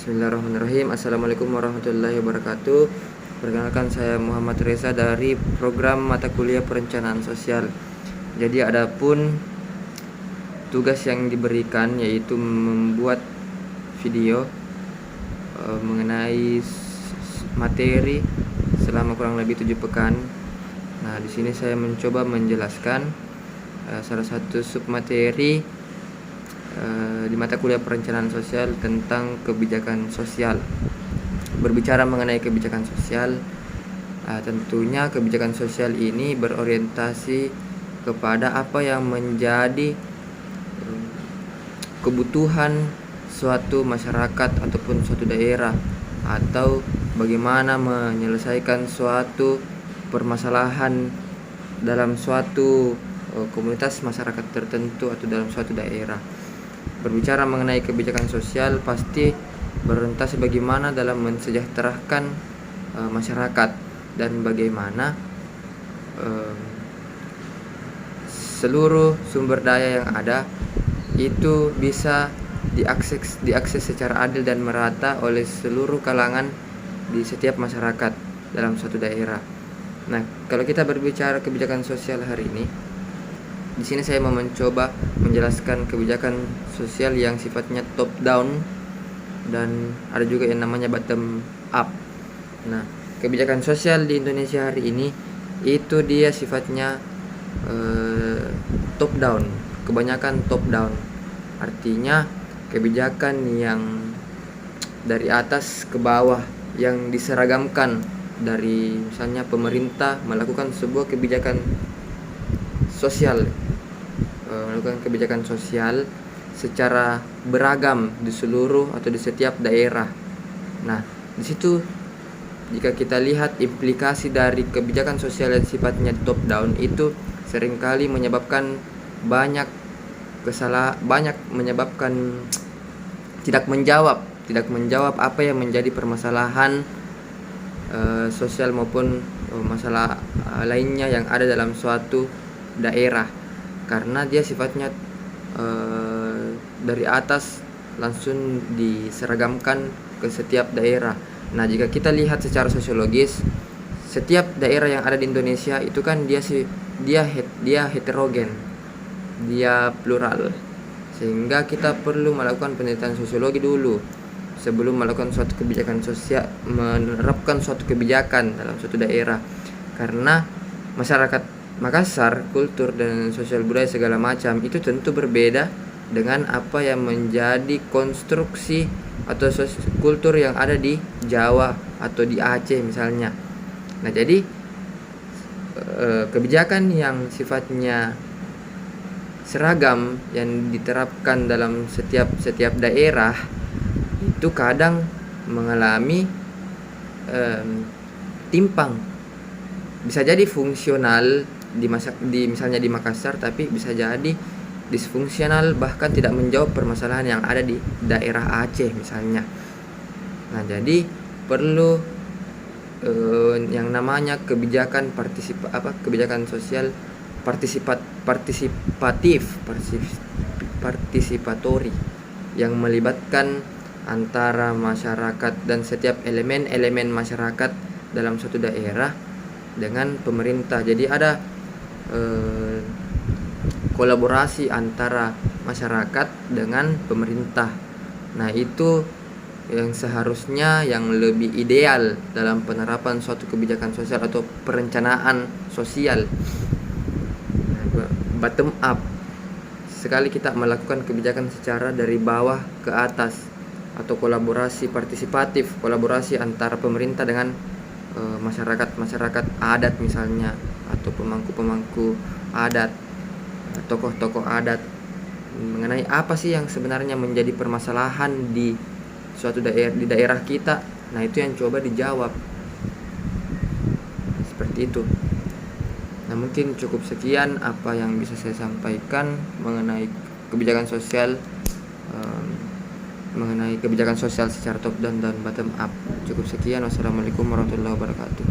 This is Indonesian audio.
Bismillahirrahmanirrahim. Assalamualaikum warahmatullahi wabarakatuh. Perkenalkan, saya Muhammad Reza dari program mata kuliah perencanaan sosial. Jadi adapun tugas yang diberikan yaitu membuat video mengenai materi selama kurang lebih 7 pekan. Nah, di sini saya mencoba menjelaskan salah satu submateri di mata kuliah perencanaan sosial tentang kebijakan sosial. Berbicara mengenai kebijakan sosial, tentunya kebijakan sosial ini berorientasi kepada apa yang menjadi kebutuhan suatu masyarakat ataupun suatu daerah, atau bagaimana menyelesaikan suatu permasalahan dalam suatu komunitas masyarakat tertentu atau dalam suatu daerah. Berbicara mengenai kebijakan sosial pasti berorientasi bagaimana dalam mensejahterakan masyarakat dan bagaimana seluruh sumber daya yang ada itu bisa diakses secara adil dan merata oleh seluruh kalangan di setiap masyarakat dalam suatu daerah. Nah, kalau kita berbicara kebijakan sosial hari ini, di sini saya mau mencoba menjelaskan kebijakan sosial yang sifatnya top down dan ada juga yang namanya bottom up. Nah, kebijakan sosial di Indonesia hari ini itu dia sifatnya top down, kebanyakan top down. Artinya kebijakan yang dari atas ke bawah, yang diseragamkan dari misalnya pemerintah melakukan sebuah kebijakan sosial, melakukan kebijakan sosial secara beragam di seluruh atau di setiap daerah. Nah, di situ jika kita lihat implikasi dari kebijakan sosial yang sifatnya top down itu seringkali menyebabkan menyebabkan tidak menjawab apa yang menjadi permasalahan sosial maupun masalah lainnya yang ada dalam suatu daerah, karena dia sifatnya dari atas langsung diseragamkan ke setiap daerah. Nah, jika kita lihat secara sosiologis, setiap daerah yang ada di Indonesia itu kan dia heterogen, dia plural, sehingga kita perlu melakukan penelitian sosiologi dulu sebelum melakukan suatu kebijakan sosial, menerapkan suatu kebijakan dalam suatu daerah. Karena masyarakat Makassar, kultur dan sosial budaya segala macam itu tentu berbeda dengan apa yang menjadi konstruksi atau kultur yang ada di Jawa atau di Aceh misalnya. Nah, jadi kebijakan yang sifatnya seragam yang diterapkan dalam setiap daerah itu kadang mengalami timpang. Bisa jadi fungsional misalnya di Makassar, tapi bisa jadi disfungsional, bahkan tidak menjawab permasalahan yang ada di daerah Aceh misalnya. Nah, jadi perlu yang namanya kebijakan kebijakan sosial partisipatori yang melibatkan antara masyarakat dan setiap elemen masyarakat dalam suatu daerah dengan pemerintah. Jadi ada kolaborasi antara masyarakat dengan pemerintah. Nah, itu yang seharusnya yang lebih ideal dalam penerapan suatu kebijakan sosial atau perencanaan sosial. Bottom up, sekali kita melakukan kebijakan secara dari bawah ke atas, atau kolaborasi partisipatif, kolaborasi antara pemerintah dengan masyarakat adat misalnya, atau pemangku adat, tokoh-tokoh adat, mengenai apa sih yang sebenarnya menjadi permasalahan di suatu daerah kita. Nah, itu yang coba dijawab seperti itu. Nah, mungkin cukup sekian apa yang bisa saya sampaikan mengenai kebijakan sosial, secara top down dan bottom up. Cukup sekian. Wassalamualaikum warahmatullahi wabarakatuh.